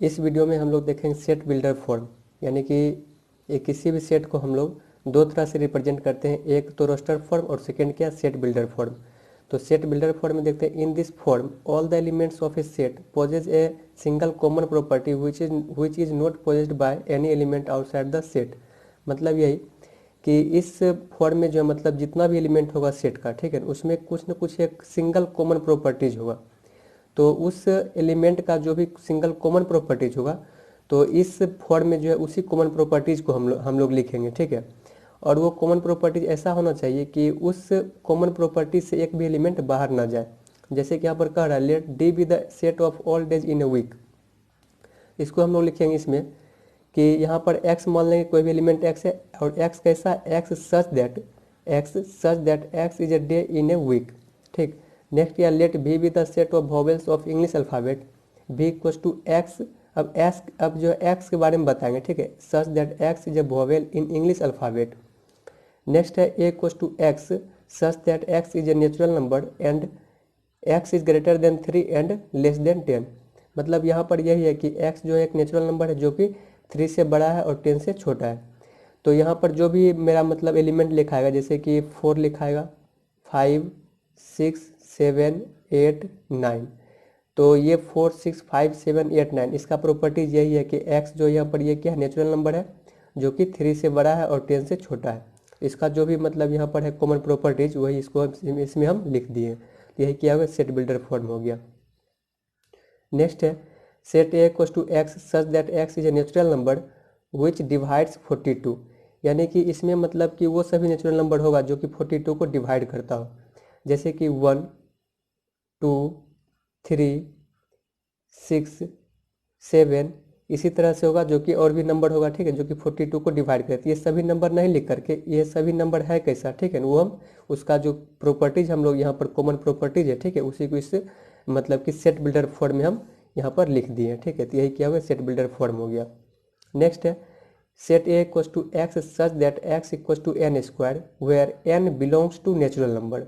इस वीडियो में हम लोग देखेंगे सेट बिल्डर फॉर्म, यानी कि किसी भी सेट को हम लोग दो तरह से रिप्रेजेंट करते हैं, एक तो रोस्टर फॉर्म और सेकंड क्या सेट बिल्डर फॉर्म। तो सेट बिल्डर फॉर्म में देखते हैं, in this form all the elements of a set possesses a single common property which is not possessed by any element outside the set. मतलब यही कि इस form में जो है मतलब जितना भी एलिमेंट होगा सेट का, ठीक है, उसमें कुछ न कुछ एक सिंगल कॉमन प्रॉपर्टीज होगा। तो उस एलिमेंट का जो भी सिंगल कॉमन प्रॉपर्टीज होगा, तो इस फॉर्म में जो है उसी कॉमन प्रॉपर्टीज को हम लोग लिखेंगे, ठीक है। और वो कॉमन प्रॉपर्टीज ऐसा होना चाहिए कि उस कॉमन प्रॉपर्टीज से एक भी एलिमेंट बाहर ना जाए। जैसे कि यहाँ पर कह रहा है, let D be the set of all days in a week. इसको हम लोग लिखेंगे इसमें कि यहाँ पर x मान लेंगे, कोई भी एलिमेंट x है, और x कैसा, x such that x is a day in a week, ठीक। नेक्स्ट या let v be the set of vowels of English alphabet, v equals to x। अब जो x के बारे में बताएंगे, ठीक है, such that x is a vowel in English alphabet. Next है a equals to x such that x is a natural number and x is greater than 3 and less than 10। मतलब यहाँ पर यही है कि x जो है एक नेचुरल नंबर है जो कि 3 से बड़ा है और 10 से छोटा है। तो यहाँ पर जो भी मेरा मतलब एलिमेंट लिखाएगा, जैसे कि 4 लिखाएगा, 5, 6, 7, 8, 9, तो ये 4, 6, 5, 7, 8, 9 इसका प्रॉपर्टीज यही है कि x जो यहाँ पर ये क्या है, नेचुरल नंबर है जो कि 3 से बड़ा है और 10 से छोटा है। इसका जो भी मतलब यहाँ पर है कॉमन प्रॉपर्टीज, वही इसको इसमें हम लिख दिए। तो यही क्या होगा, सेट बिल्डर फॉर्म हो गया। नेक्स्ट है set A equals to x such that x is a natural number which divides 42। यानी कि इसमें मतलब कि वो सभी नेचुरल नंबर होगा जो कि 42 को डिवाइड करता हो। जैसे कि 1, 2, 3, 6, 7 इसी तरह से होगा, जो कि और भी नंबर होगा, ठीक है, जो कि 42 को डिवाइड करती है। ये सभी नंबर नहीं लिख करके, ये सभी नंबर है कैसा, ठीक है, वो हम उसका जो प्रॉपर्टीज हम लोग यहाँ पर कॉमन प्रॉपर्टीज है, ठीक है, उसी को इस मतलब कि सेट बिल्डर फॉर्म में हम यहाँ पर लिख दिए, ठीक है। तो यही क्या होगा, सेट बिल्डर फॉर्म हो गया। नेक्स्ट है set A equals to x such that x equals to n square where n belongs to natural number.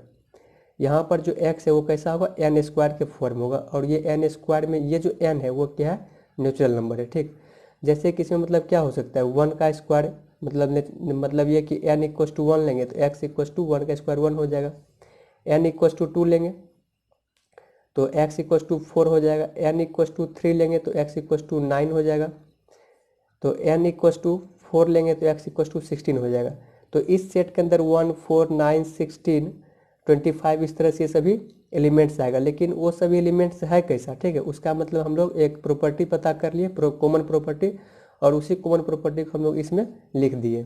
यहाँ पर जो x है वो कैसा होगा, एन स्क्वायर के फॉर्म होगा, और ये एन स्क्वायर में ये जो n है वो क्या है, नेचुरल नंबर है, ठीक। जैसे कि इसमें मतलब क्या हो सकता है, 1 का स्क्वायर, मतलब ये कि n इक्वल्स टू 1 लेंगे तो x इक्वल्स टू 1 का स्क्वायर 1 हो जाएगा। n इक्वल्स टू 2 लेंगे तो x इक्वल्स टू 4 हो जाएगा। n इक्वल्स टू 3 लेंगे तो x इक्वल्स टू 9 हो जाएगा। तो n इक्वल्स टू 4 लेंगे तो x इक्वल्स टू 16 हो जाएगा। तो इस सेट के अंदर 1, 4, 9, 16, 25 इस तरह से सभी एलिमेंट्स आएगा। लेकिन वो सभी एलिमेंट्स है कैसा, ठीक है, उसका मतलब हम लोग एक प्रॉपर्टी पता कर लिए, कॉमन प्रॉपर्टी, और उसी कॉमन प्रॉपर्टी को हम लोग इसमें लिख दिए।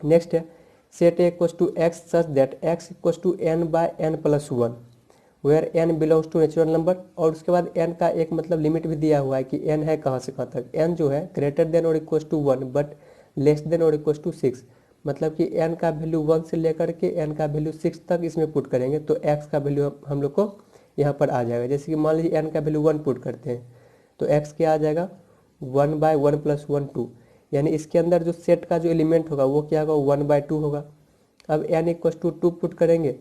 नेक्स्ट है set A equals to x such that x equals to n by n plus 1 where n belongs to natural number. और उसके बाद एन का एक मतलब लिमिट भी दिया हुआ है कि एन है कहाँ से कहाँ तक। एन जो है ग्रेटर देन और equals to 1 but less than और इक्वल्स टू 6। मतलब कि एन का वैल्यू 1 से लेकर के एन का वैल्यू 6 तक इसमें पुट करेंगे तो एक्स का वैल्यू हम लोग को यहाँ पर आ जाएगा। जैसे कि मान लीजिए एन का वैल्यू 1 पुट करते हैं तो एक्स क्या आ जाएगा, 1 बाय 1 प्लस 1 2। यानी इसके अंदर जो सेट का जो एलिमेंट होगा वो क्या होगा, 1 बाय 2 होगा। अब एन इक्वल्स टू 2 पुट करेंगे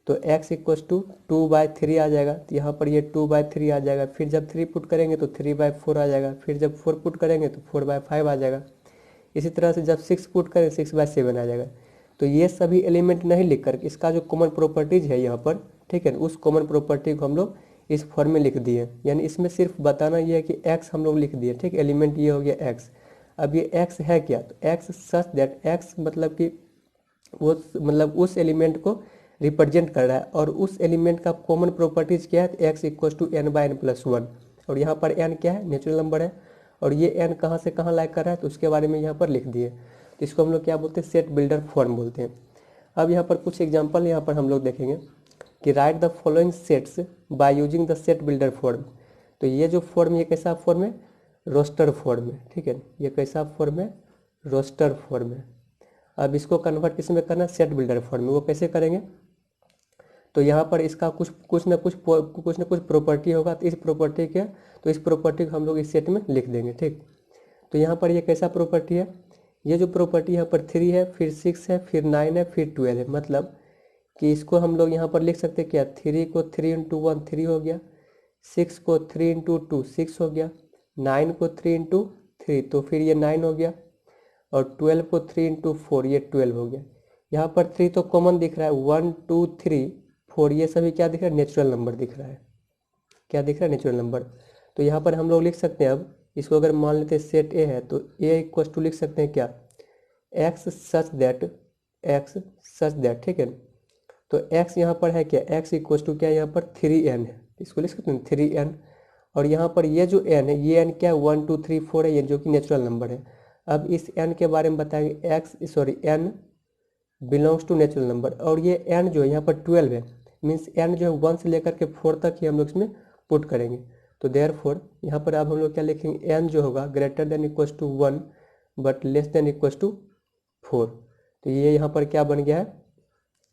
तो x इक्वल्स टू 2 बाय 3 आ जाएगा। तो यहाँ पर ये 2 बाय 3 आ जाएगा। फिर जब 3 पुट करेंगे तो 3 बाय 4 आ जाएगा। फिर जब 4 पुट करेंगे तो 4 बाय 5 आ जाएगा। इसी तरह से जब 6 पुट करें 6 बाय 7 आ जाएगा। तो ये सभी एलिमेंट नहीं लिख कर इसका जो कॉमन प्रॉपर्टीज है यहाँ पर, ठीक है, उस कॉमन प्रॉपर्टी को हम लोग इस फॉर्म में लिख दिए। यानी इसमें सिर्फ बताना ये है कि x हम लोग लिख दिए, ठीक, एलिमेंट ये हो गया x। अब ये x है क्या, तो x सच दैट x मतलब कि वो मतलब उस एलिमेंट को रिप्रेजेंट कर रहा है, और उस एलिमेंट का कॉमन प्रॉपर्टीज क्या है, तो x equals to n by n plus 1। और यहाँ पर एन क्या है, नेचुरल नंबर है, और ये एन कहाँ से कहाँ लाइक कर रहा है तो उसके बारे में यहाँ पर लिख दिए। तो इसको हम लोग क्या बोलते हैं, सेट बिल्डर फॉर्म बोलते हैं। अब यहाँ पर कुछ एग्जाम्पल यहाँ पर हम लोग देखेंगे कि right the following sets by using the set builder form. तो ये जो फॉर्म, ये कैसा फॉर्म है, रोस्टर फॉर्म है, ठीक है, ये कैसा फॉर्म है, रोस्टर फॉर्म है। अब इसको कन्वर्ट किस में करना है, सेट बिल्डर फॉर्म में। वो कैसे करेंगे, तो यहाँ पर इसका कुछ ना कुछ प्रॉपर्टी होगा। तो इस प्रॉपर्टी के, तो इस प्रॉपर्टी को हम लोग इस सेट में लिख देंगे, ठीक। तो यहाँ पर ये कैसा प्रॉपर्टी है, ये जो प्रॉपर्टी यहाँ पर 3 है, फिर 6 है, फिर 9 है, फिर 12 है। मतलब कि इसको हम लोग यहाँ पर लिख सकते हैं क्या, 3 को 3 × 1 3 हो गया, 6 को 3 इंटू 2 6 हो गया, 9 को 3 इंटू 3 तो फिर ये 9 हो गया, और 12 को 3 इंटू 4 ये 12 हो गया। यहाँ पर 3 तो कॉमन दिख रहा है, 1 2 3 4 ये सभी क्या दिख रहा है, नेचुरल नंबर दिख रहा है। क्या दिख रहा है, नेचुरल नंबर। तो यहाँ पर हम लोग लिख सकते हैं, अब इसको अगर मान लेते हैं सेट ए है तो ए इक्वल टू लिख सकते हैं क्या, एक्स सच दैट, ठीक है। तो x यहाँ पर है क्या, x इक्वल टू क्या, यहाँ पर 3n है, इसको लिख सकते हैं 3n। और यहाँ पर ये जो n है, ये n क्या है, 1 2 3 4 है, ये जो कि नेचुरल नंबर है। अब इस n के बारे में बताएंगे, n belongs to natural number, और ये n जो है यहाँ पर 12 है, मीन्स n जो है 1 से लेकर के 4 तक ही हम लोग इसमें पुट करेंगे। तो देयरफॉर यहाँ पर अब हम लोग क्या लिखेंगे, n जो होगा greater than equal to 1 but less than equal to 4। तो ये यहाँ पर क्या बन गया है,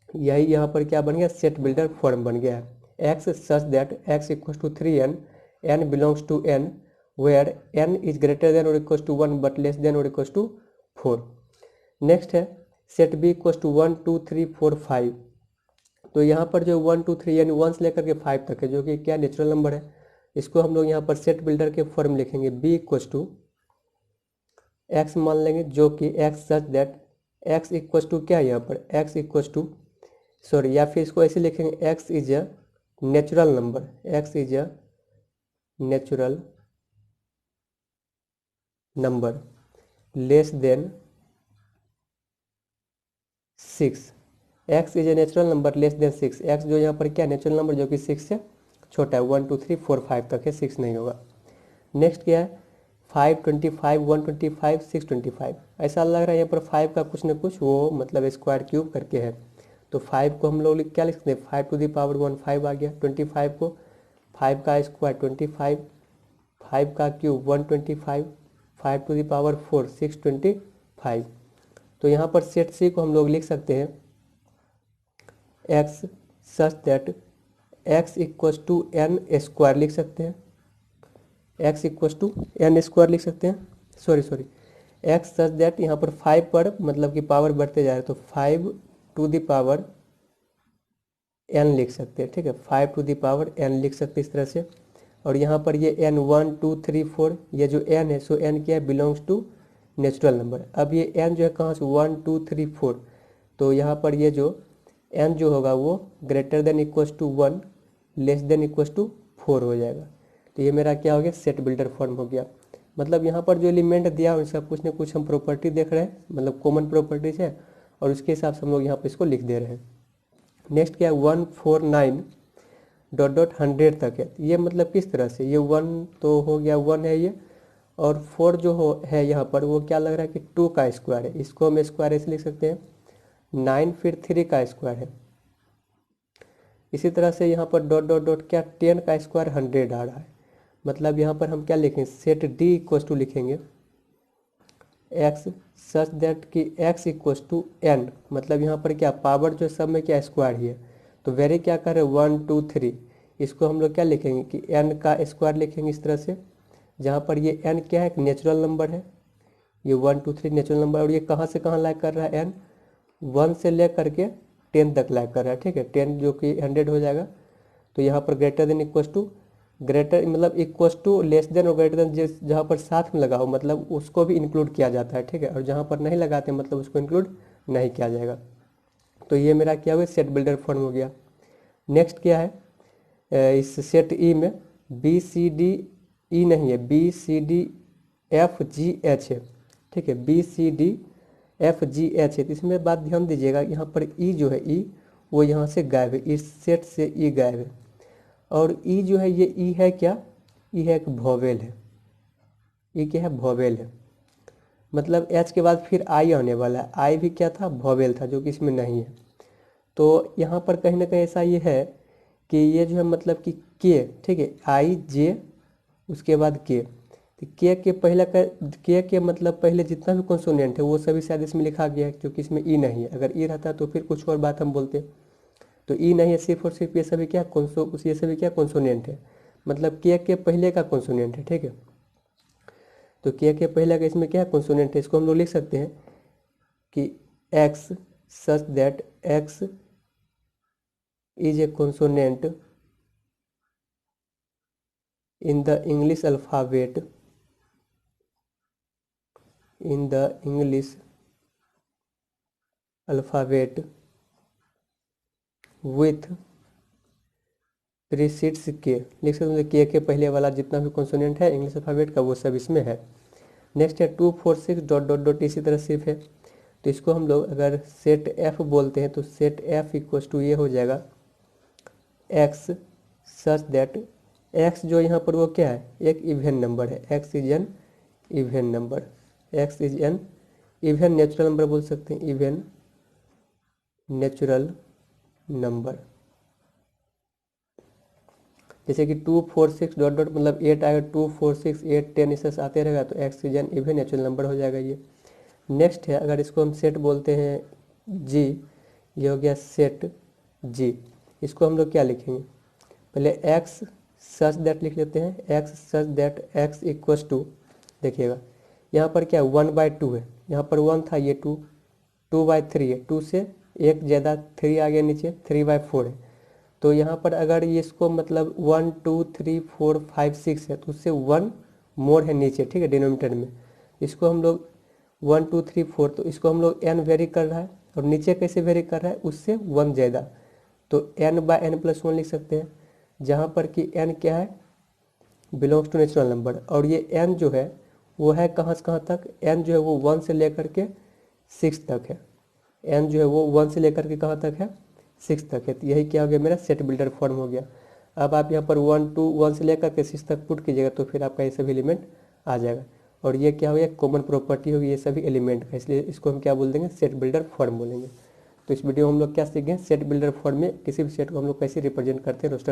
यही यहाँ पर क्या बन गया, सेट बिल्डर फॉर्म बन गया है। x such that x equal to 3n, n belongs to n where n is greater than और equal to 1 but less than और इक्वल टू 4। नेक्स्ट है सेट b इक्वल टू 1 2 3 4 5। तो यहाँ पर जो 1 2 3 यानी 1 से लेकर के 5 तक है, जो कि क्या नेचुरल नंबर है। इसको हम लोग यहाँ पर सेट बिल्डर के फॉर्म लिखेंगे, b इक्वल टू x मान लेंगे, जो कि x such that x equal to क्या है, यहाँ पर x इक्वल टू सॉरी, या फिर इसको ऐसे लिखेंगे, x is a natural number, x is a natural number less than 6। x is a natural number less than 6, x जो यहाँ पर क्या नेचुरल नंबर जो कि 6 से छोटा है, 1 2 3 4 5 तक है, 6 नहीं होगा। नेक्स्ट क्या है, 5 25 125 625। ऐसा लग रहा है यहाँ पर 5 का कुछ न कुछ वो मतलब स्क्वायर क्यूब करके है। तो 5 को हम लोग क्या लिख सकते हैं, 5 टू द पावर 1 5 आ गया। 25 को 5 का स्क्वायर 25, 5 का क्यूब 125, 5 टू द पावर 4 625। तो यहाँ पर सेट सी को हम लोग लिख सकते हैं x such that x equal to n square लिख सकते हैं, x equal to n square लिख सकते हैं, सॉरी x सच दैट यहाँ पर 5 पर मतलब कि पावर बढ़ते जा रहे तो 5 टू द पावर n लिख सकते हैं, ठीक है, 5 टू द पावर n लिख सकते हैं इस तरह से। और यहाँ पर ये n 1 2 3 4 ये जो n है, सो n क्या है, बिलोंग्स टू नेचुरल नंबर। अब ये n जो है कहाँ से, 1 2 3 4, तो यहाँ पर ये जो n जो होगा वो greater than equal to 1 less than equal to 4 हो जाएगा। तो ये मेरा क्या हो गया, सेट बिल्डर फॉर्म हो गया। मतलब यहाँ पर जो एलिमेंट दिया है उसका कुछ ना कुछ हम प्रॉपर्टी देख रहे हैं, मतलब कॉमन प्रॉपर्टीज है, और उसके हिसाब से हम लोग यहाँ पर इसको लिख दे रहे हैं। नेक्स्ट क्या है, 149 डॉट डॉट 100 तक है। ये मतलब किस तरह से, ये 1 तो हो गया, 1 है ये, और 4 जो हो है यहाँ पर वो क्या लग रहा है कि 2 का स्क्वायर है, इसको हम स्क्वायर ऐसे लिख सकते हैं। 9 फिर 3 का स्क्वायर है। इसी तरह से यहाँ पर डॉट डॉट डॉट क्या 10 का स्क्वायर 100 आ रहा है। मतलब यहाँ पर हम क्या लिखेंगे, सेट डी इक्वल टू लिखेंगे x सच दैट कि x इक्वल टू n, मतलब यहाँ पर क्या पावर जो सब में क्या स्क्वायर ही है। तो वेरी क्या कर रहे हैं 1 2 3, इसको हम लोग क्या लिखेंगे कि n का स्क्वायर लिखेंगे इस तरह से, जहाँ पर ये n क्या है, एक नेचुरल नंबर है, ये 1 2 3 नेचुरल नंबर, और ये कहाँ से कहाँ लाइक कर रहा है, n 1 से ले करके 10 तक लाइक कर रहा है, ठीक है, 10 जो कि 100 हो जाएगा। तो यहाँ पर greater than equal to, greater मतलब इक्वल टू लेस देन और ग्रेटर देन जिस जहाँ पर साथ में लगा हो मतलब उसको भी इंक्लूड किया जाता है, ठीक है, और जहाँ पर नहीं लगाते मतलब उसको इंक्लूड नहीं किया जाएगा। तो ये मेरा क्या हुआ, सेट बिल्डर फॉर्म हो गया। नेक्स्ट क्या है, इस सेट ई में बी सी डी ई नहीं है, B C D F G H है, ठीक है, B C D F G H है। तो इसमें बात ध्यान दीजिएगा, यहाँ पर ई जो है ई वो यहाँ से गायब है, इस सेट से ई गायब है। और ई जो है ये ई है क्या, ई है एक वोवेल है, ई क्या है, वोवेल है। मतलब एच के बाद फिर आई आने वाला है, आई भी क्या था, वोवेल था, जो कि इसमें नहीं है। तो यहाँ पर कहीं ना कहीं ऐसा ये है कि ये जो है मतलब कि के, ठीक है, आई जे उसके बाद के, तो के पहले का के मतलब पहले जितना भी कॉन्सोनेंट है वो सभी शायद इसमें लिखा गया है, क्योंकि इसमें ई नहीं है। अगर ई रहता तो फिर कुछ और बात हम बोलते। तो ई नहीं है, सिर्फ और सिर्फ ये सभी क्या ये सभी क्या कॉन्सोनेंट है, मतलब के पहले का कॉन्सोनेंट है, ठीक है। तो के पहले का इसमें क्या कॉन्सोनेंट है, इसको हम लोग लिख सकते हैं कि x such that x is A consonant in the English alphabet with precedes के, लिख सकते हैं के पहले वाला जितना भी कॉन्सोनेंट है इंग्लिश अल्फ़ाबेट का वो सब इसमें है। नेक्स्ट है 246 डॉट डॉट डॉट इसी तरह सिर्फ है। तो इसको हम लोग अगर सेट एफ बोलते हैं तो सेट एफ इक्वल्स टू ये हो जाएगा एक्स सच दैट एक्स जो यहाँ पर वो क्या है, एक इवन नंबर है, x is an even number, x is an even natural number बोल सकते हैं, इवन नेचुरल नंबर। जैसे कि 246 डॉट डॉट मतलब 8 आएगा, 2 4 6 8 10 इससे आते रहेगा तो x is an even natural number हो जाएगा ये। नेक्स्ट है अगर इसको हम सेट बोलते हैं जी, ये हो गया सेट जी। इसको हम लोग क्या लिखेंगे, पहले एक्स सच दैट लिख लेते हैं, x such that x equals to, देखिएगा यहाँ पर क्या 1/2 है, यहाँ पर 1 था ये 2, 2/3 है, 2 से एक ज़्यादा 3 आ गया नीचे, 3/4 है। तो यहाँ पर अगर ये इसको मतलब 1 2 3 4 5 6 है तो उससे 1 मोर है नीचे, ठीक है, डिनोमिनेटर में। इसको हम लोग 1 2 3 4, तो इसको हम लोग n वेरी कर रहा है और नीचे कैसे वेरी कर रहा है, उससे 1 ज़्यादा, तो n/n+1 लिख सकते हैं, जहाँ पर कि n क्या है, बिलोंग्स टू नेचुरल नंबर। और ये n जो है वो है कहाँ से कहाँ तक, n जो है वो 1 से लेकर के 6 तक है, n जो है वो 1 से लेकर के कहाँ तक है, 6 तक है। तो यही क्या हो गया, मेरा सेट बिल्डर फॉर्म हो गया। अब आप यहाँ पर 1 से लेकर के 6 तक पुट कीजिएगा तो फिर आपका ये सभी एलिमेंट आ जाएगा। और ये क्या हो गया, कॉमन प्रॉपर्टी होगी ये सभी एलिमेंट का, इसलिए इसको हम क्या बोल देंगे, सेट बिल्डर फॉर्म बोलेंगे। तो इस वीडियो में हम लोग क्या सीखेंगे, सेट बिल्डर फॉर्म में किसी भी सेट को हम लोग कैसे रिप्रेजेंट करते हैं रोस्टर